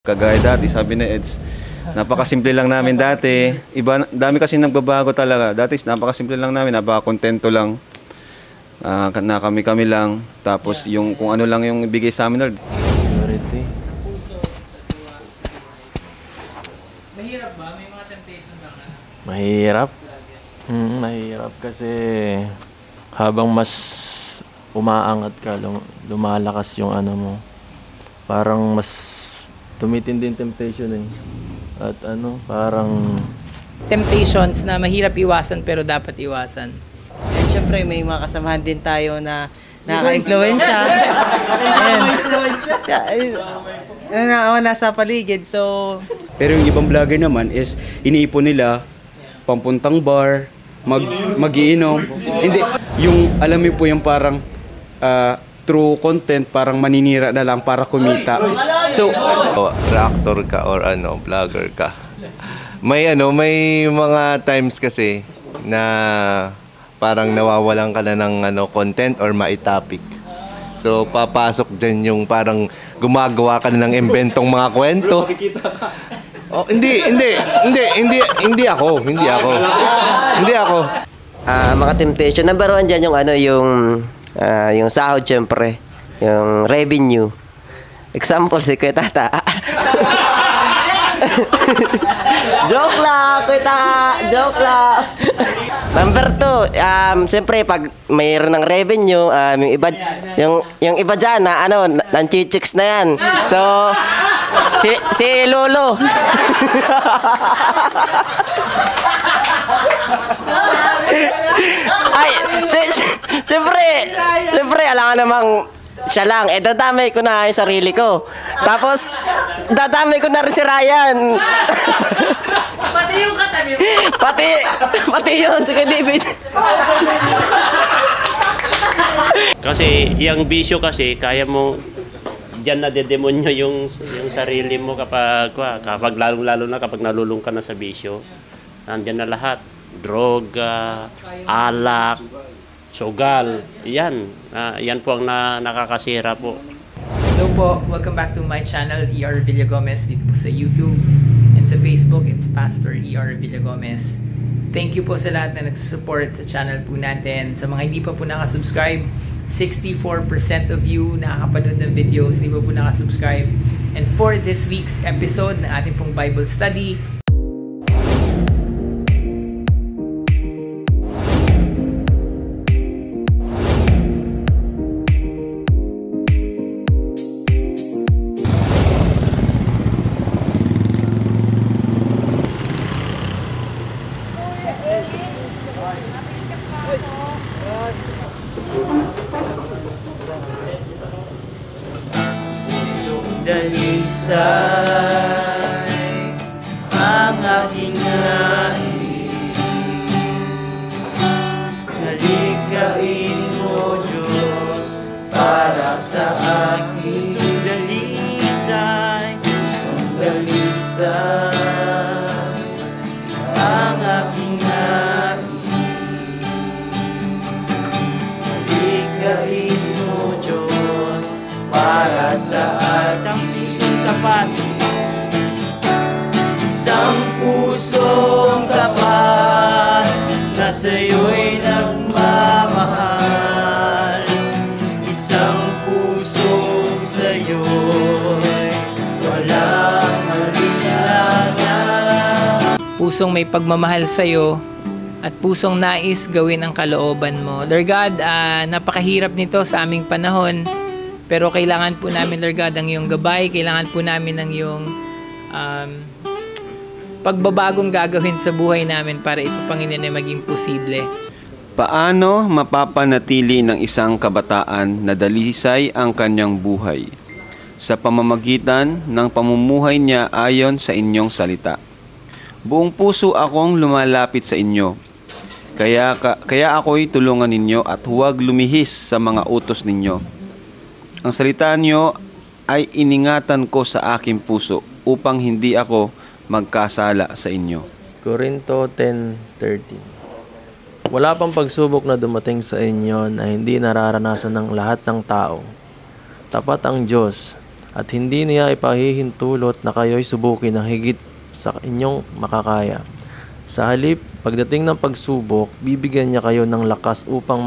Kagaya dati, sabi ni Eds, napakasimple lang namin dati. Iba, dami kasi nagbabago talaga. Dati napakasimple lang namin, napakakontento lang. Na kami-kami lang. Tapos yung kung ano lang yung ibigay sa amin, Lord. Mahirap ba? May mga temptation ba nga? Mahirap. Mahirap kasi habang mas umaangat ka, lumalakas yung ano mo. Parang mas tumitindi yung temptation eh. At parang Temptations na mahirap iwasan pero dapat iwasan. And syempre may mga kasamahan din tayo na nakaka-influensya. And nasa paligid. So pero yung ibang vlogger naman is iniipon nila pampuntang bar, magiinom. Hindi, yung alam mo po yung parang true content, parang maninira na lang para kumita. So, reactor ka or vlogger ka. May mga times kasi na parang nawawalan ka na ng content or maitopic. So, papasok dyan yung parang gumagawa ka na ng inventong mga kwento. Oh, hindi ako. Mga temptation. Number one dyan yung sahod syempre. Yung revenue. Example, si Kuya Tata. Joke lang, Kuya Tata. Joke lang. Number two, siyempre pag mayroon ng revenue, yung iba dyan na nanchichicks na yan. So, si Lolo. Ay, siyempre, alam nga namang siya lang. Dadamay ko na yung sarili ko. Tapos, dadamay ko na rin si Ryan. Pati yung katabi mo. Pati yun, si David. Kasi, yung bisyo kasi, kaya mo diyan na dedemonyo yung sarili mo kapag lalo na kapag nalulung ka na sa bisyo. Nandiyan na lahat. Droga, alak, sugal. Yan po ang nakakasira po. Hello po, welcome back to my channel, ER Villagomez, dito po sa YouTube. And sa Facebook, it's Pastor ER Villagomez. Thank you po sa lahat na nagsusupport sa channel po natin. Sa mga hindi pa po nakasubscribe, 64% of you nakakapanood ng videos, hindi pa po nakasubscribe. And for this week's episode na ating pong Bible study, dalisay ang aking nais. Nalikain mo, Diyos, para sa akin. Sundalisay ang aking nais. Nalikain mo, Diyos, para sa isang pusong tapat. Isang pusong tapat na sa'yo'y nagmamahal. Isang pusong sa'yo'y walang alinlangan. pusong may pagmamahal sa'yo at pusong nais gawin ang kalooban mo. Lord God, napakahirap nito sa aming panahon. Pero kailangan po namin, Lord God, ang iyong gabay. Kailangan po namin ang iyong pagbabagong gagawin sa buhay namin para ito, Panginoon, ay maging posible. Paano mapapanatili ng isang kabataan na dalisay ang kanyang buhay? Sa pamamagitan ng pamumuhay niya ayon sa inyong salita. Buong puso akong lumalapit sa inyo. Kaya ako'y tulungan ninyo at huwag lumihis sa mga utos ninyo. Ang salita niyo ay iningatan ko sa aking puso upang hindi ako magkasala sa inyo. Korinto 10:13. Wala pang pagsubok na dumating sa inyo na hindi nararanasan ng lahat ng tao. Tapat ang Diyos at hindi niya ipahihintulot na kayo'y subukin ng higit sa inyong makakaya. Sa halip, pagdating ng pagsubok, bibigyan niya kayo ng lakas upang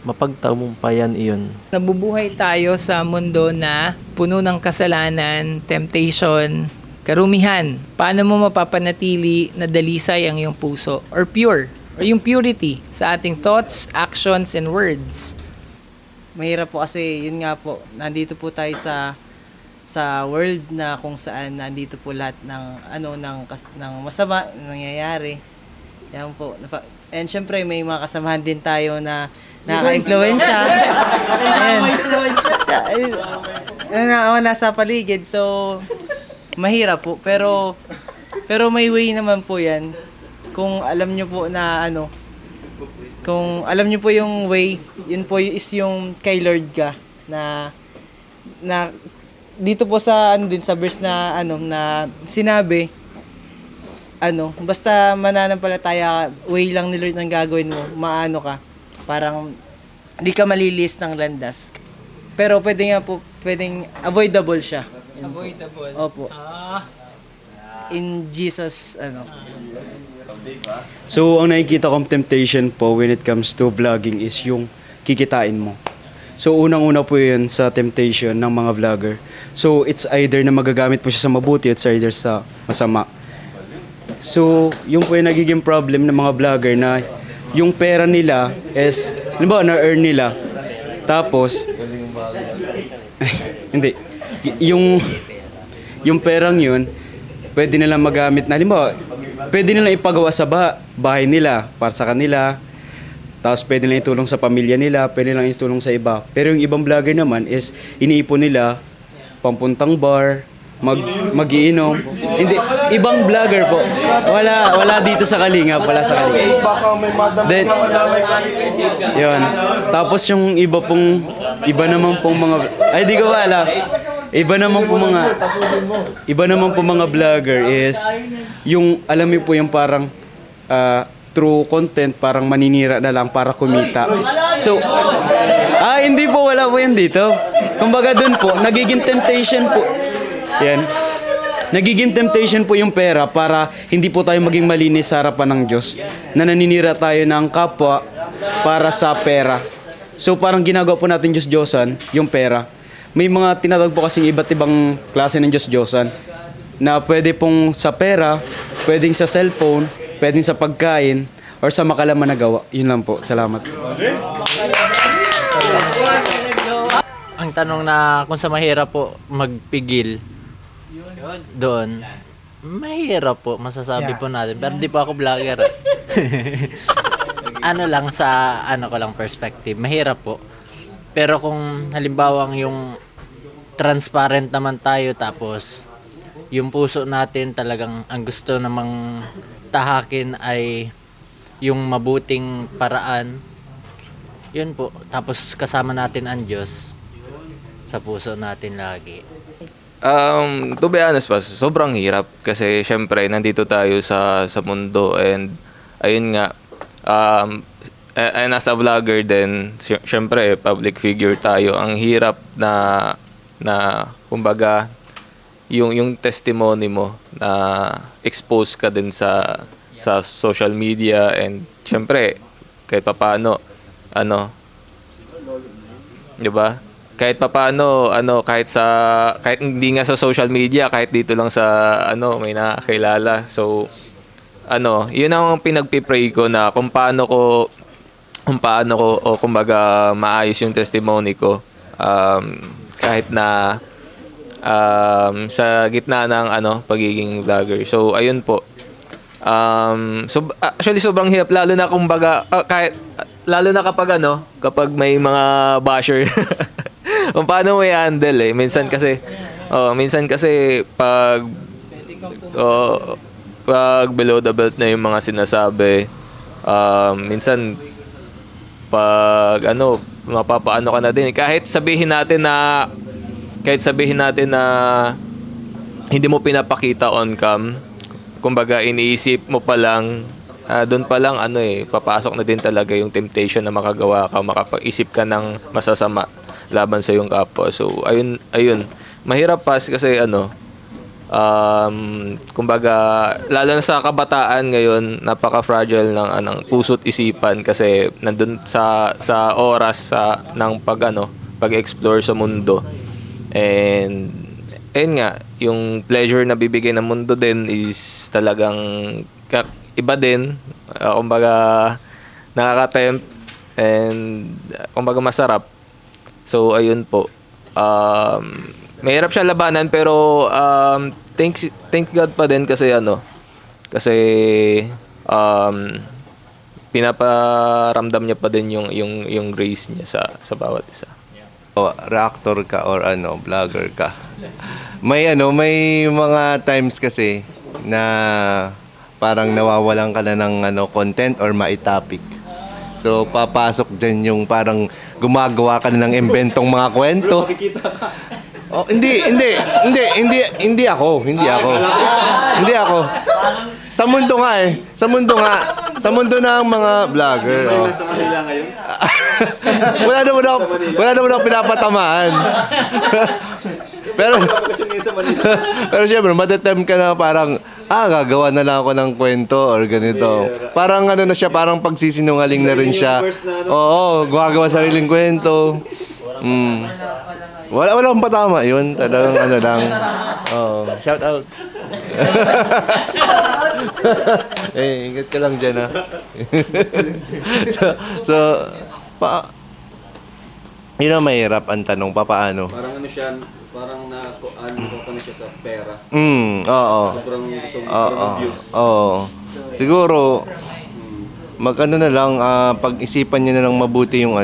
mapagtagumpayan iyon. Nabubuhay tayo sa mundo na puno ng kasalanan, temptation, karumihan. Paano mo mapapanatili na dalisay ang iyong puso or pure? Or yung purity sa ating thoughts, actions, and words? Mahirap po kasi yun nga po, nandito po tayo sa world na kung saan nandito po lahat ng ng masama na nangyayari. Yan po. And syempre may mga kasamahan din tayo na nakaka-influensya. Wala sa paligid. So mahirap po, pero may way naman po 'yan. Kung alam niyo po na kung alam niyo po yung way, yun po is yung kay Lord ka na dito po sa din sa verse na na sinabi basta mananampalataya, way lang ni Lord ang gagawin mo, maano ka, parang di ka malilis ng landas. Pero pwedeng avoidable siya. Avoidable. Opo. In Jesus So, ang nakikita kong temptation po when it comes to vlogging is yung kikitain mo. So, unang-una po yun sa temptation ng mga vlogger. So, it's either na magagamit po siya sa mabuti at either sa masama. So, yung po yung nagiging problem ng mga vlogger na yung pera nila is, halimbawa, na-earn nila. Tapos, hindi. Yung perang yun, pwede nilang magamit na, halimbawa, pwede nilang ipagawa sa bahay nila para sa kanila. Tapos pwede nilang itulong sa pamilya nila, pwede nilang itulong sa iba. Pero yung ibang vlogger naman is iniipon nila pampuntang bar, mag-iinom. Hindi, ibang vlogger po. Wala dito sa Kalingap, wala sa Kalingap. Then, yun. Tapos yung iba naman pong mga, ay di ko alam. Iba naman po mga vlogger is yung alam mo po yung parang true content, parang maninira na lang para kumita. So, hindi po, wala po yan dito. Kumbaga dun po, nagiging temptation po. Yan. Nagiging temptation po yung pera para hindi po tayo maging malinis sa harapan ng Diyos. Na naninira tayo ng kapwa para sa pera. So parang ginagawa po natin Diyos-Diyosan yung pera. May mga tinatawag po kasing iba't ibang klase ng Diyos-Diyosan na pwede pong sa pera, pwedeng sa cellphone, pwedeng sa pagkain, or sa makalaman na gawa. Yun lang po. Salamat. Ang tanong na kung sa mahirap po magpigil doon, mahirap po, masasabi po natin. Pero di po ako vlogger. Lang sa ko lang perspective, mahirap po. Pero kung halimbawa yung transparent naman tayo, tapos yung puso natin talagang ang gusto namang tahakin ay yung mabuting paraan, yun po. Tapos kasama natin ang Diyos sa puso natin lagi. To be honest pa, sobrang hirap kasi syempre nandito tayo sa mundo, and ayun nga, and as a vlogger din, syempre public figure tayo. Ang hirap na kumbaga yung testimony mo na expose ka din sa social media, and syempre kahit papaano di ba? Kahit papaano kahit hindi nga sa social media, kahit dito lang sa may nakakilala. So yun ang pinagpipray ko na kung paano ko o kumbaga maayos yung testimony ko, kahit na sa gitna ng pagiging vlogger. So ayun po. Actually sobrang hirap, lalo na kumbaga lalo na kapag may mga basher. Kung paano mo i-handle minsan kasi pag below the belt na yung mga sinasabi, minsan pag mapapaano ka na din, kahit sabihin natin na hindi mo pinapakita on cam, kumbaga iniisip mo pa lang, doon pa lang papasok na din talaga yung temptation na makagawa ka, makapag-isip ka ng masasama laban sa iyong kapwa. So ayun mahirap kasi kumbaga, lalo na sa kabataan ngayon, napaka-fragile ng puso't isipan kasi nandun sa oras ng pag-explore sa mundo. And ayun nga, yung pleasure na bibigay ng mundo din is talagang iba din. Kumbaga, nakaka-tempt and kumbaga masarap. So ayun po. Mahirap siya labanan pero thank God pa din kasi pinaparamdam niya pa din yung grace niya sa bawat isa. Reactor ka or vlogger ka. May mga times kasi na parang nawawalan ka na ng content or maitopic. So papasok diyan yung parang gumagawa ka na ng inventong mga kwento. Oh, hindi ako. Sa mundo nga eh. Sa mundo ng mga vlogger. Oh. Nasa Manila ngayon? wala naman ako pinapatamaan. pero syempre, matatem ka na parang, gagawa na lang ako ng kwento or ganito. Parang na siya, parang pagsisinungaling na rin siya. Oo, gumagawa sariling kwento. Walang patama yun. Talagang lang. Oh, shout out. Ingat ka lang dyan, ha. so yun ang mahirap ang tanong, paano? Parang parang na siya sa pera. Oo. Sobrang views. Oo. Siguro, na lang, pag-isipan niya na lang mabuti yung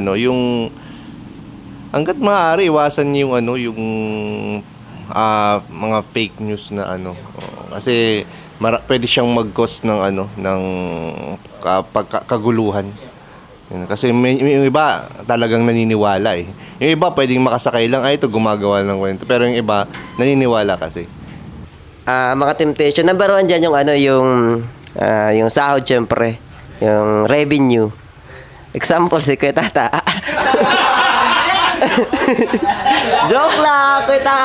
hanggat maaari, iwasan niyo yung mga fake news na kasi pwede siyang mag-cause ng kaguluhan. Kasi yung iba talagang naniniwala eh. Yung iba pwedeng makasakay lang, ito gumagawa ng kwento. Pero yung iba naniniwala kasi. Mga temptation, number 1 dyan yung sahod syempre, yung revenue. Example, si Kuya Tata. Joke lang, kita.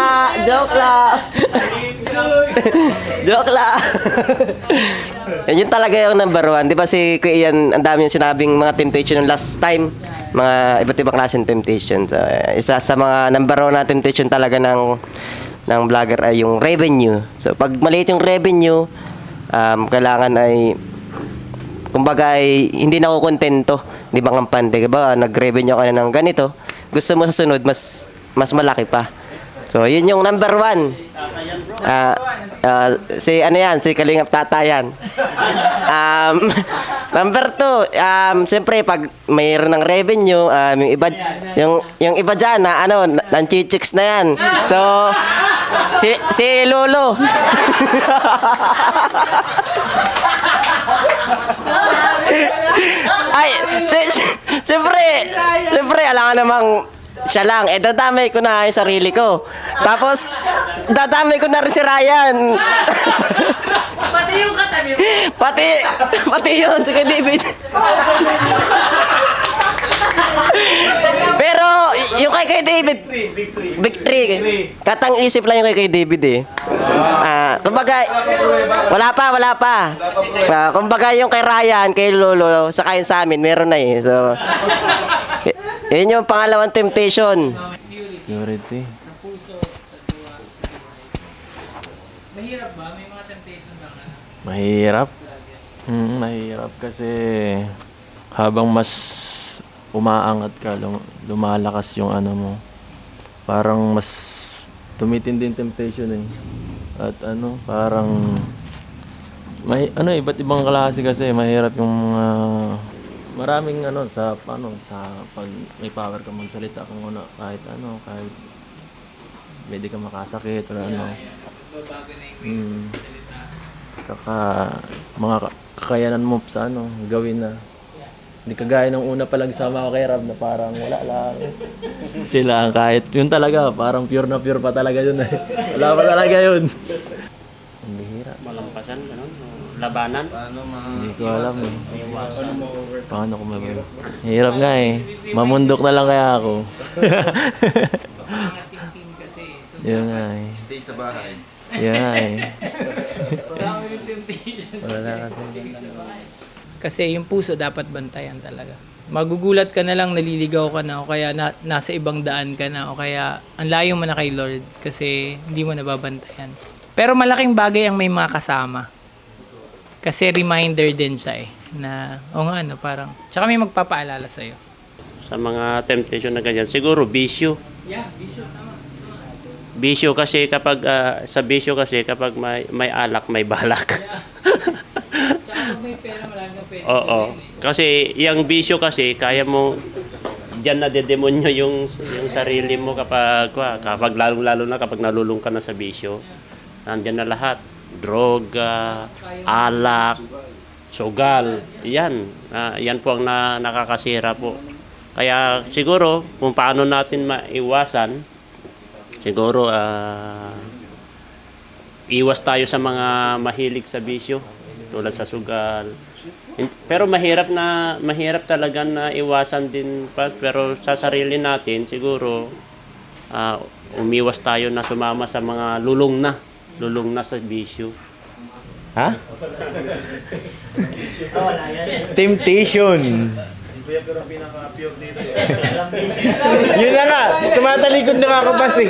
Joke lang. Joke lang. Yun talaga yung number 1. Di ba si Kuya Ian, ang dami yung sinabing mga temptation yung last time. Mga iba't ibang klaseng temptation. So, isa sa mga number 1 na temptation talaga ng vlogger ay yung revenue. So, pag maliit yung revenue, kailangan ay kumbaga ay hindi na ako kontento. Di ba ngampante? Diba, nag-revenue ka na ng ganito. Gusto mo sa sunod, mas malaki pa. So, yun yung number 1. Si Kalingap Tatayan. Number 2, siyempre, pag mayroon ng revenue, yung iba dyan, nanchichicks na yan. So, si Lolo. Ay, siyempre, alam ka namang siya lang. Dadamay ko na yung sarili ko. Tapos, dadamay ko na rin si Ryan. Pati yung katabi mo. Pati yun, si Kuya David. Pero, yung kay David, big three. Katang isip lang yung kay David eh. Kumbaga, wala pa. Kumbaga yung kay Ryan, kay Lolo, saka yung sa amin, meron na eh. So, yun yung pangalawang temptation. Purity. Mahirap ba? May mga temptation ba nga? Mahirap. Mahirap kasi habang mas umaangat ka, lumalakas yung mo. Parang mas tumitindi yung temptation eh. At parang iba't ibang klase kasi mahirap yung maraming sa pag may power ka magsalita kung kahit pwede ka makasakit o Babago na yung salita. Saka mga kakayanan mo sa gawin na hindi kagaya ng una pa lang sa mga kay Rab na parang wala lang. Chill lang kahit yun talaga parang pure na pure pa talaga yun eh. Wala pa talaga yun. Ang bihira. Malampasan, labanan. Hindi ko alam eh. Paano ko mababa? Hirap nga eh. Mamundok na lang kaya ako. Pangat yung team kasi. So, Yan nga eh. Stay sa bahay. Yan nga eh. Kasi yung puso dapat bantayan talaga. Magugulat ka na lang, naliligaw ka na, o kaya nasa ibang daan ka na, o kaya ang layo mo na kay Lord kasi hindi mo nababantayan. Pero malaking bagay ang may mga kasama. Kasi reminder din siya na, o nga ano, parang, tsaka may magpapaalala sa'yo. Sa mga temptation na ganyan, siguro bisyo. Yeah, bisyo, tama. Bisyo kasi kapag, sa bisyo kasi kapag may alak, may balak. Tsaka pag may pera, marami kang pera. Oo. Kasi yung bisyo kasi, kaya mo, diyan na dedemonyo yung sarili mo kapag lalo na kapag nalulung ka na sa bisyo. Nandiyan na lahat. Droga, alak, sugal. Yan. Yan po ang nakakasira po. Kaya siguro, kung paano natin maiwasan, siguro, iwas tayo sa mga mahilig sa bisyo, tulad sa sugal. Pero mahirap talaga na iwasan din pa. Pero sa sarili natin, siguro, umiwas tayo na sumama sa mga lulong na sa bisyo. Ha? Temptation. Yun na nga, tumatalikod na ako kasi.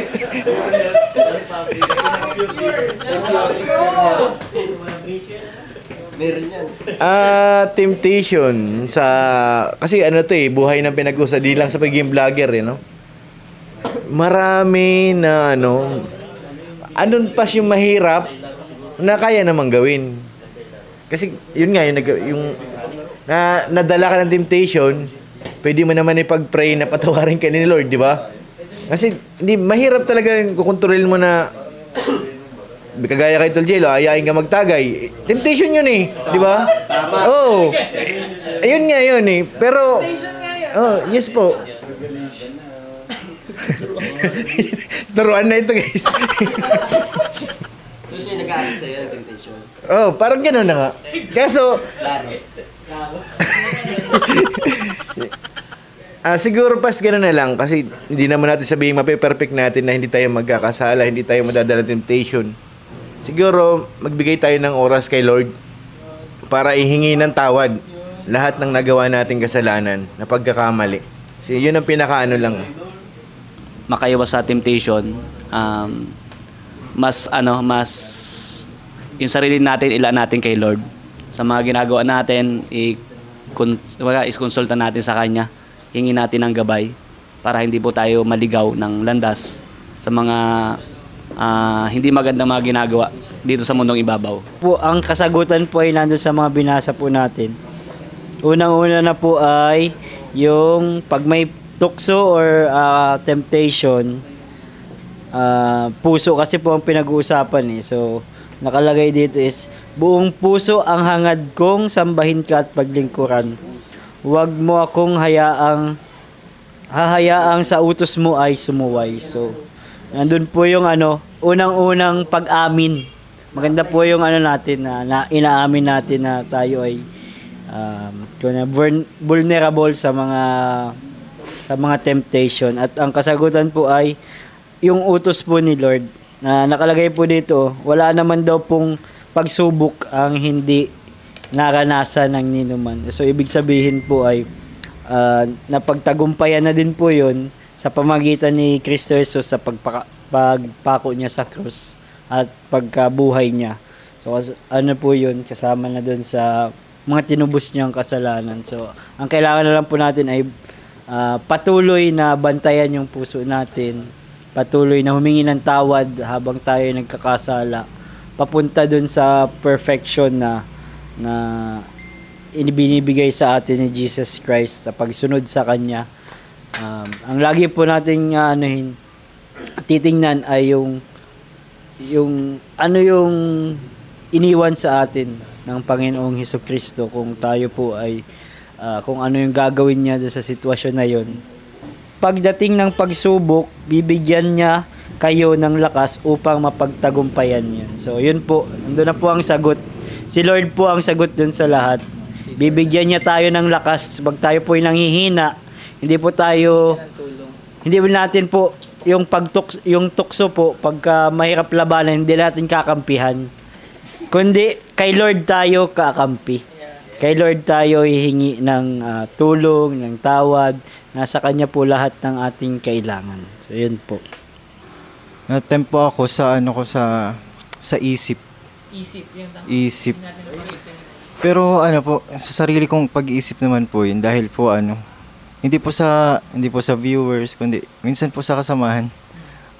Temptation sa kasi ano to buhay ng pinag-usa di lang sa pagiging vlogger no. Marami na andun pas yung mahirap na kaya namang gawin. Kasi yun nga yung nadala ka ng temptation, pwede mo naman ipag-pray na patawarin ka ni Lord, di ba? Kasi hindi mahirap talaga kukontrolin mo na kagaya kay Tol Jello, ayayin ka magtagay. Temptation yun di ba? Oh. Ayun nga yun Pero yes po. Turuan na ito, guys. So, siya nag-aalit sa'yo ng temptation? Parang gano'n na nga. Kaso, siguro pas gano'n na lang kasi hindi naman natin sabihin mape-perfect natin na hindi tayo magkakasala, hindi tayo madadala ng temptation. Siguro, magbigay tayo ng oras kay Lord para ihingi ng tawad lahat ng nagawa nating kasalanan na pagkakamali. Kasi yun ang pinakaano lang. Makaiwas sa temptation, mas yung sarili natin ilaan natin kay Lord. Sa mga ginagawa natin, iskonsulta natin sa Kanya, hingi natin ng gabay para hindi po tayo maligaw ng landas sa mga hindi magandang mga ginagawa dito sa mundong ibabaw. Ang kasagutan po ay nandun sa mga binasa po natin. Unang-una na po ay yung pag may tukso or temptation, puso kasi po ang pinag-uusapan So, nakalagay dito is, buong puso ang hangad kong sambahin ka at paglingkuran. Huwag mo akong hahayaang sa utos mo ay sumuway. So, nandun po yung unang-unang pag-amin. Maganda po yung natin na inaamin natin na tayo ay vulnerable sa mga temptation. At ang kasagutan po ay yung utos po ni Lord na nakalagay po dito, wala naman daw pong pagsubok ang hindi naranasan ng ninuman. So ibig sabihin po ay napagtagumpayan na din po yun sa pamagitan ni Kristo Jesus sa pagpako niya sa krus at pagkabuhay niya. So po yun, kasama na dun sa mga tinubos niyang kasalanan. So ang kailangan na lang po natin ay patuloy na bantayan yung puso natin, patuloy na humingi ng tawad habang tayo nagkakasala, papunta dun sa perfection na binibigay sa atin ni Jesus Christ sa pagsunod sa Kanya. Ang lagi po nating titingnan ay yung iniwan sa atin ng Panginoong Hesukristo kung tayo po ay kung ano yung gagawin niya sa sitwasyon na yun. Pagdating ng pagsubok, bibigyan niya kayo ng lakas upang mapagtagumpayan yan. So, yun po. Nandun na po ang sagot. Si Lord po ang sagot dun sa lahat. Bibigyan niya tayo ng lakas pag tayo po ay nanghihina. Hindi po natin po yung tukso po, pagka mahirap labanan, hindi natin kakampihan. Kundi kay Lord tayo kakampi. Kay Lord tayo hihingi ng tulong, ng tawad. Nasa Kanya po lahat ng ating kailangan. So, yun po. Na-tempo ako sa sa isip. Isip. Pero po, sa sarili kong pag-iisip naman po yun dahil po hindi po sa viewers kundi minsan po sa kasamahan.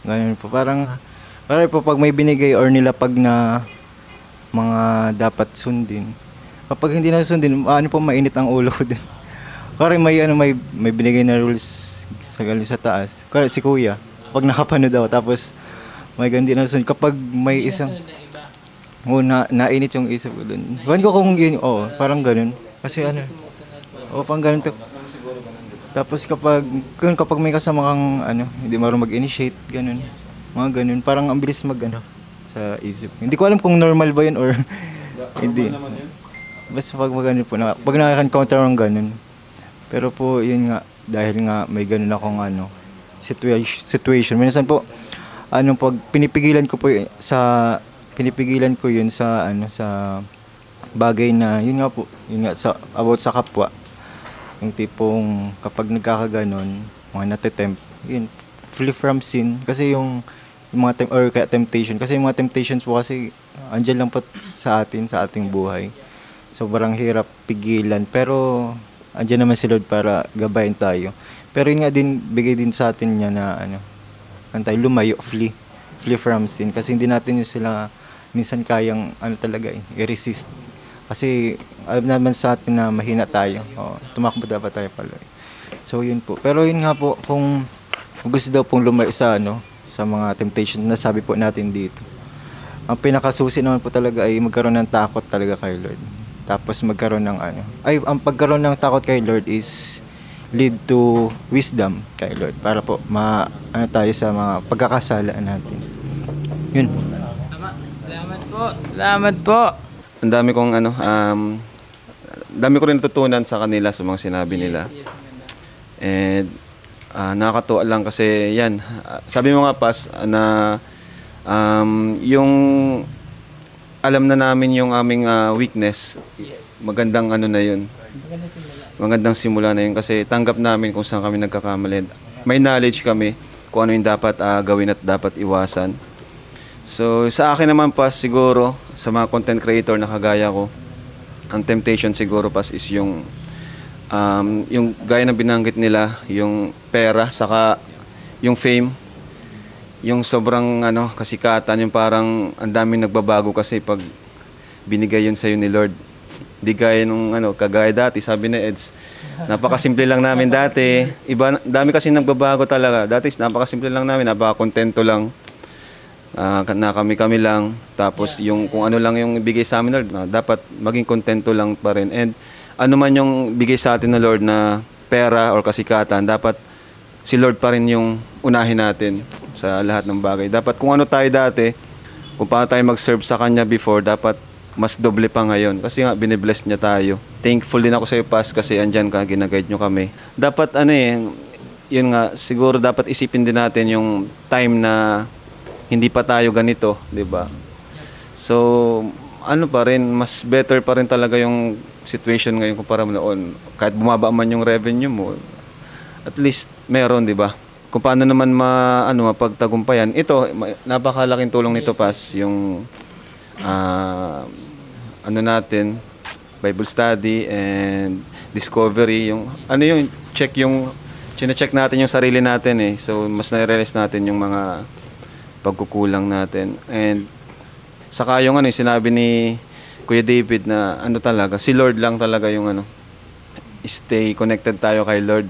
Ganun po. Parang po pag may binigay or nilapag na mga dapat sundin. Kapag hindi na sundin, po mainit ang ulo ko din. Kasi may binigay na rules sa taas. Kasi si Kuya, pag nakapanood daw tapos may ganun na sundin. Kapag may isang nainit yung isip ko dun. Huwag ko kung yun, parang ganun. Kasi pang ganun to. Tapos kapag may kasama kang hindi marunong mag-initiate, ganun. Mga ganun, parang ang bilis sa isip. Hindi ko alam kung normal ba yun or hindi. Basta pag ganun po, pag nakaka-encounter ng ganun. Pero po, yun nga, dahil nga may ganun akong situation. Minsan po, pag pinipigilan ko yun sa bagay na, yun nga, about sa kapwa. Yung tipong kapag nagkakaganon, mga natitempt, yun, flee from sin. Kasi yung mga temptation. Kasi yung mga temptations po kasi, andyan lang po sa ating buhay. Sobrang hirap pigilan. Pero, andyan naman si Lord para gabayan tayo. Pero yun nga din, bigay din sa atin niya na, tayo lumayo, flee from sin. Kasi hindi natin yung sila, minsan kayang, talaga i-resist. Kasi alam naman sa atin na mahina tayo. Tumakbo dapat tayo pala. So yun po. Pero yun nga po, kung gusto daw pong lumayo sa mga temptations na sabi po natin dito. Ang pinakasusi naman po talaga ay magkaroon ng takot talaga kay Lord. Tapos magkaroon ng ang pagkaroon ng takot kay Lord is lead to wisdom kay Lord. Para po tayo sa mga pagkakasalaan natin. Yun po. Salamat po. Ang dami kong dami ko rin natutunan sa kanila sa mga sinabi nila. And nakakatuwa lang kasi yan. Sabi mo nga Pas na yung alam na namin yung aming weakness. Magandang na yun. Magandang simula na yun kasi tanggap namin kung saan kami nagkakamali. May knowledge kami kung ano yung dapat gawin at dapat iwasan. So, sa akin naman Pas, siguro, sa mga content creator na kagaya ko, ang temptation siguro Pas is yung gaya ng binanggit nila, yung pera, saka yung fame, yung sobrang kasikatan, yung parang ang daming nagbabago kasi pag binigay yun sa'yo ni Lord. Di gaya nung kagaya dati, sabi ni Eds, napakasimple lang namin dati. Dami kasi nagbabago talaga. Dati napakasimple lang namin, napakakontento lang. Na kami lang, tapos yung kung ano lang yung ibigay sa amin Lord, dapat maging kontento lang pa rin. And ano man yung bigay sa atin ng Lord na pera or kasikatan, dapat si Lord pa rin yung unahin natin sa lahat ng bagay. Dapat kung ano tayo dati, kung paano tayo mag-serve sa Kanya before, dapat mas doble pa ngayon. Kasi nga, binibless niya tayo. Thankful din ako sa iyo, Pas, kasi andyan ka, ginaguide nyo kami. Dapat yun nga, siguro dapat isipin din natin yung time na hindi pa tayo ganito, di ba? So, pa rin, mas better pa rin talaga yung situation ngayon kumpara noon. Kahit bumaba man yung revenue mo, at least meron, di ba? Kung paano naman mapagtagumpayan. Ito, napakalaking tulong nito, Pas, yung natin, Bible study and discovery, yung chine-check natin yung sarili natin So, mas na-realize natin yung mga pagkukulang natin. And saka yung sinabi ni Kuya David na talaga, si Lord lang talaga yung stay connected tayo kay Lord.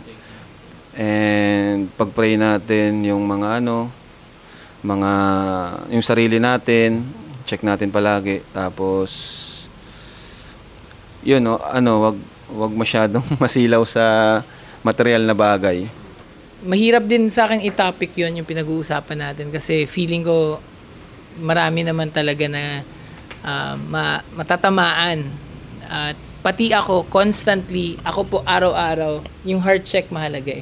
And pag-pray natin yung mga yung sarili natin, check natin palagi. Tapos yun wag masyadong masilaw sa material na bagay. Mahirap din sa akin i-topic yon yung pinag-uusapan natin kasi feeling ko marami naman talaga na matatamaan. At pati ako, constantly, ako po araw-araw, yung heart check mahalaga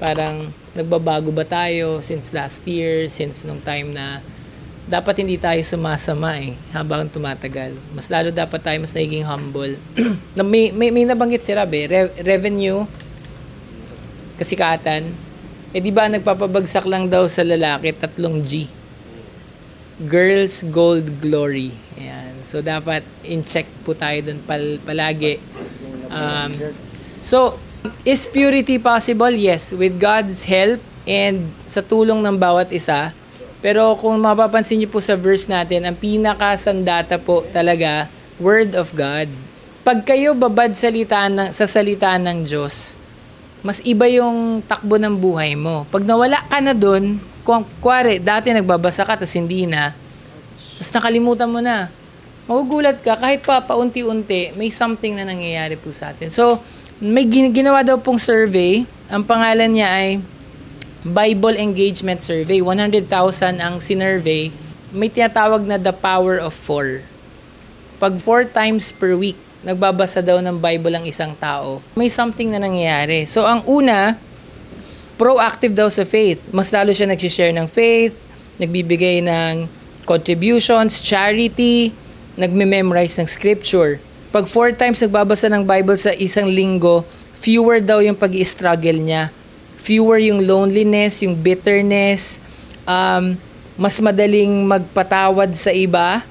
Parang nagbabago ba tayo since last year, since nung time na dapat hindi tayo sumasama habang tumatagal. Mas lalo dapat tayo mas naging humble. may nabanggit si Rab revenue, kasikatan. Di ba nagpapabagsak lang daw sa lalaki 3 G. Girls, gold, glory. Ayan. So dapat in-check po tayo dun palagi. So, is purity possible? Yes, with God's help and sa tulong ng bawat isa. Pero kung mapapansin niyo po sa verse natin, ang pinakasandata po talaga, Word of God. Pag kayo babad sa salita ng Diyos, mas iba yung takbo ng buhay mo. Pag nawala ka na dun, kung kuwari, dati nagbabasa ka, tapos hindi na, tapos nakalimutan mo na, magugulat ka, kahit pa paunti-unti, may something na nangyayari po sa atin. So, may ginawa daw pong survey, ang pangalan niya ay Bible Engagement Survey. 100,000 ang sinurvey. May tinatawag na the power of 4. Pag 4 times per week, nagbabasa daw ng Bible ang isang tao, may something na nangyayari. So, ang una, proactive daw sa faith. Mas lalo siya nag-share ng faith, nagbibigay ng contributions, charity, nagme-memorize ng scripture. Pag 4 times nagbabasa ng Bible sa isang linggo, fewer daw yung pag-i-struggle niya. Fewer yung loneliness, yung bitterness, mas madaling magpatawad sa iba,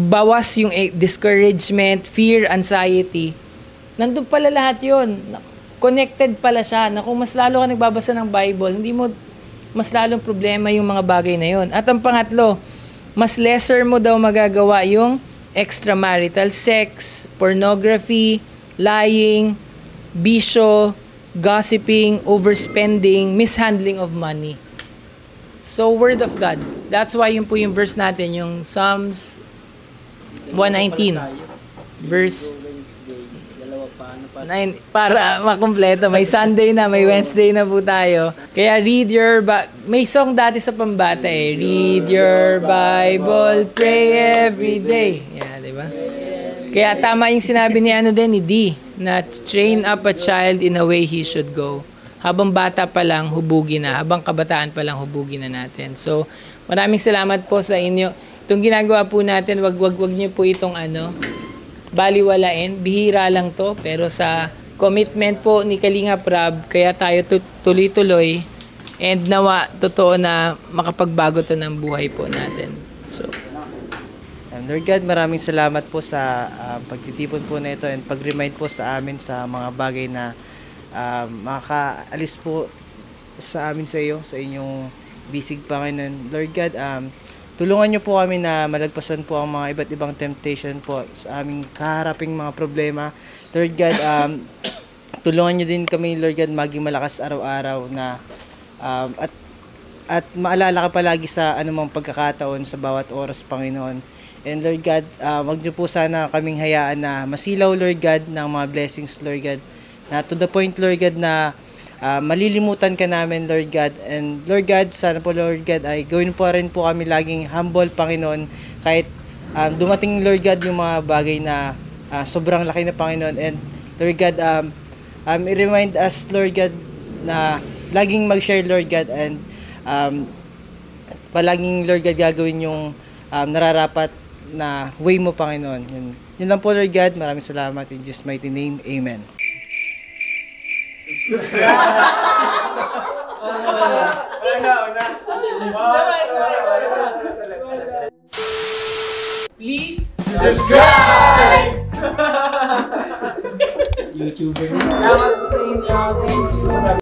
bawas yung discouragement, fear, anxiety. Nandun pala lahat yun. Connected pala siya. Na kung mas lalo ka nagbabasa ng Bible, hindi mo mas lalong problema yung mga bagay na yun. At ang pangatlo, mas lesser mo daw magagawa yung extramarital sex, pornography, lying, bisyo, gossiping, overspending, mishandling of money. So, Word of God. That's why yun po yung verse natin, yung Psalms 119. Verse 9. Para makumpleto. May Sunday na, may Wednesday na po tayo. Kaya read your... may song dati sa pambata Read your Bible, pray every day. Yeah, diba? Kaya tama yung sinabi ni D, na train up a child in a way he should go. Habang bata pa lang, hubugin na. Habang kabataan pa lang, hubugin na natin. So, maraming salamat po sa inyo. Itong ginagawa po natin, wag niyo po itong baliwalain. Bihira lang to, pero sa commitment po ni Kalinga Prab, kaya tayo tuloy-tuloy and nawa, totoo na makapagbago to ng buhay po natin. So, Lord God, maraming salamat po sa pagtitipon po na ito and pag-remind po sa amin sa mga bagay na makakaalis po sa amin sa iyo, sa inyong bisig, Panginoon. Lord God, tulungan niyo po kami na malagpasan po ang mga iba't ibang temptation po sa aming kaharaping mga problema. Lord God, tulungan niyo din kami, Lord God, maging malakas araw-araw na at maalala ka palagi sa anumang pagkakataon sa bawat oras, Panginoon. And Lord God, wag niyo po sana kaming hayaan na masilaw, Lord God, ng mga blessings, Lord God. Na to the point, Lord God, na malilimutan ka namin, Lord God. And Lord God, sana po, Lord God, ay gawin po rin po kami laging humble, Panginoon. Kahit dumating, Lord God, yung mga bagay na sobrang laki na, Panginoon. And Lord God, i-remind us, Lord God, na laging mag-share, Lord God. And palaging, Lord God, gagawin yung nararapat na way mo, Panginoon. Yun lang po, Lord God. Maraming salamat. In Jesus' mighty name, Amen. Please subscribe! YouTuber. Salamat po sa inyo. Thank you.